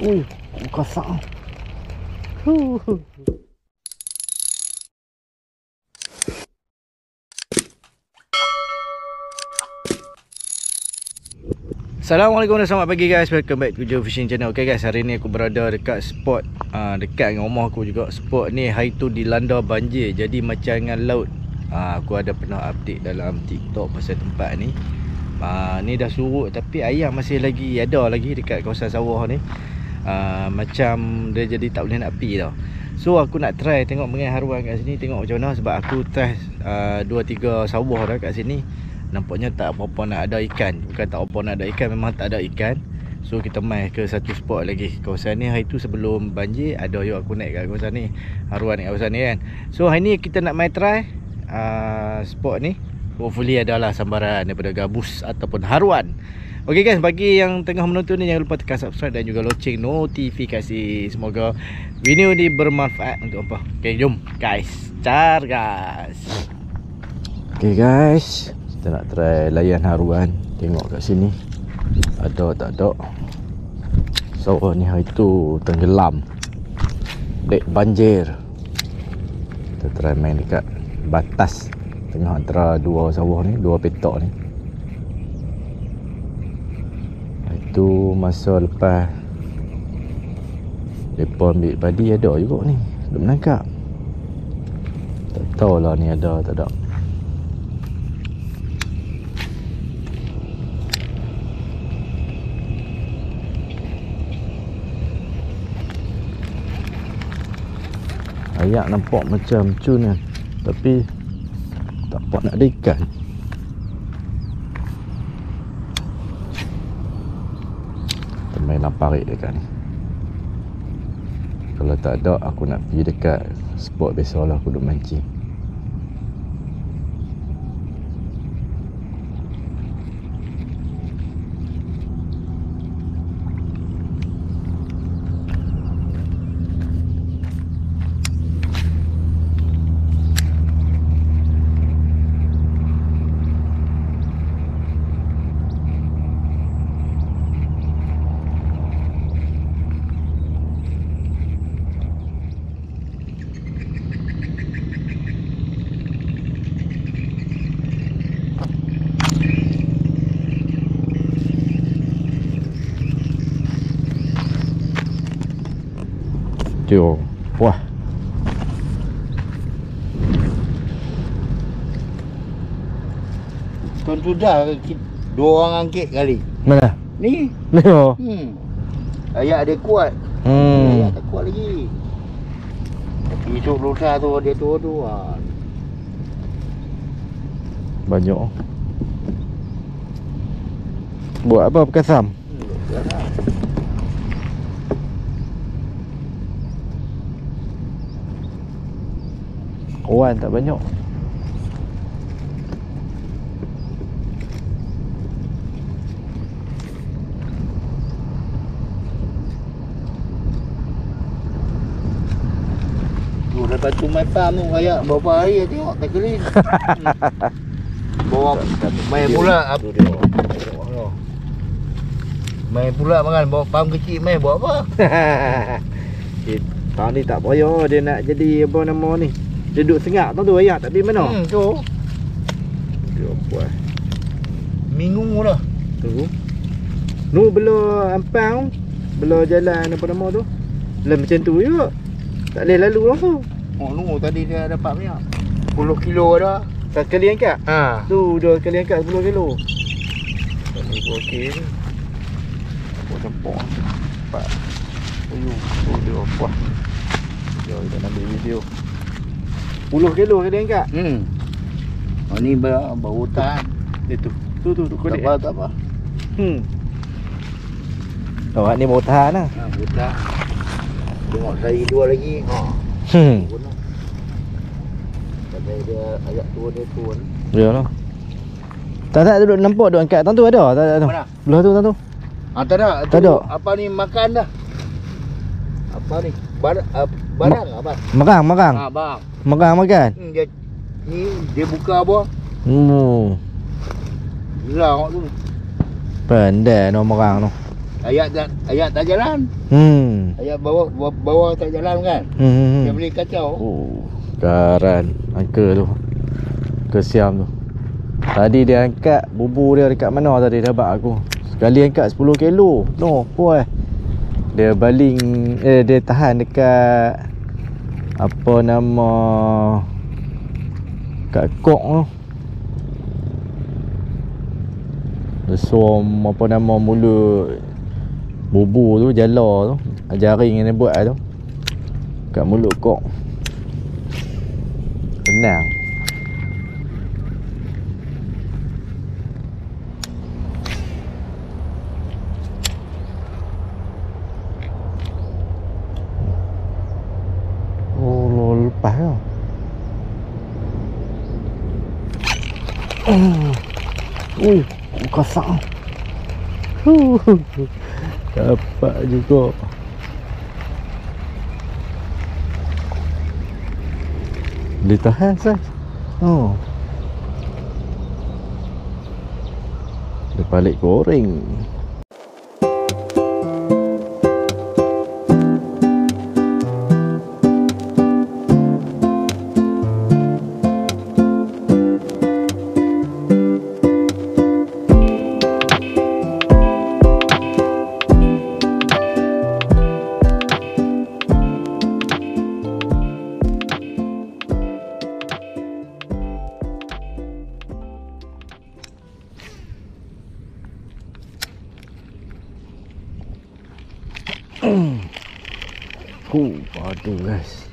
Ui, kasar. Assalamualaikum dan selamat pagi guys. Welcome back to Joe Fishing Channel. Okay guys, hari ni aku berada dekat spot dekat dengan rumah aku juga. Spot ni hari tu dilanda banjir, jadi macam dengan laut. Aku ada pernah update dalam TikTok pasal tempat ni. Ni dah surut tapi air masih lagi ada lagi dekat kawasan sawah ni. Macam dia jadi tak boleh nak pi tau. So aku nak try tengok mengai haruan kat sini, tengok macam mana. Sebab aku test 2-3 sawah dah kat sini, nampaknya tak apa-apa nak ada ikan. Bukan tak apa nak ada ikan, memang tak ada ikan. So kita main ke satu spot lagi. Kawasan ni hari tu sebelum banjir ada yo aku naik kat kawasan ni, haruan kat kawasan ni kan. So hari ni kita nak main try spot ni. Hopefully adalah sambaran daripada gabus ataupun haruan. Okay guys, bagi yang tengah menonton ni, jangan lupa tekan subscribe dan juga loceng notifikasi. Semoga video ni bermanfaat untuk apa. Okay, jom guys, car guys. Okay guys, kita nak try layan haruan. Tengok kat sini ada tak ada. Sawah ni hari tu tenggelam, dek banjir. Kita try main dekat batas tengah antara dua sawah ni, dua petak ni. Itu masa lepas mereka ambil padi ada juga ni, duk menangkap. Tak tahulah ni ada tak ada. Ayak nampak macam cun kan, tapi tak apa nak ada ikan. Kita main lamparik dekat ni. Kalau tak ada, aku nak pergi dekat spot biasa lah aku duk mancing. Tio, wah. Tuan tu dah dua orang angkit kali. Mana? Ni. Ni oh. Ayak dia kuat. Ayak tak kuat lagi. Tapi esok lusa tu dia tu. Banyak. Buat apa berkasam? Kawan tak banyak. Tu lepas tu main pam tu ayak berapa hari tengok tak clean. Bawa main pula. Main pula makan bawa pam kecil main buat apa? Tahun ni tak payah dia nak jadi apa nama ni. Dia duduk sengak tu ayak tak pergi mana? Tu. Dia puas. Minggu dah. Tu. Nu bela ampang, bela jalan apa nama tu. Lah macam tu juga. Tak boleh lalu langsung. Oh nu tadi dia dapat banyak. 10 kilo dah. Sekali angkat? Ha. Tu dua kali angkat 10 kilo. Ni okey ni. Apa campur. Cepat. Oh dia puas. Jom kita ambil video. 10 kilo kali angkat. Oh ni baru hutan. Dia tu. Tu Tak apa, tak apa. Awak ni mau tahan lah. Ha, hutan. Tengok saya dua lagi. Kalau dia agak tua dia turun. Ya lah. Tak duduk nampak duduk angkat. Tang tu ada? Tak tu. Mana? Belah tu tang tu. Tak ada. Tak ada. Apa ni makan dah. Apa ni? Barang apa? Merang. Bang. Merang makan. Dia buka apa? Gila awak tu. Pandai no merang tu. ayat tak jalan. Ayat bawah tak jalan kan. Dia boleh kacau. Oh, karan angka tu. Kesiam tu. Tadi dia angkat bubu dia dekat mana tadi dah bak aku. Sekali angkat 10 kilo. No, puas. Dia baling dia tahan dekat apa nama kat kok tu. Dia suam apa nama mulut bubu tu, jala tu, jaring yang dia buat tu kat mulut kok. Tenang. Oh, lepas tau. Kasar. Dapat juga. Dia tahan sah. Oh. Dia balik goreng. Padu guys.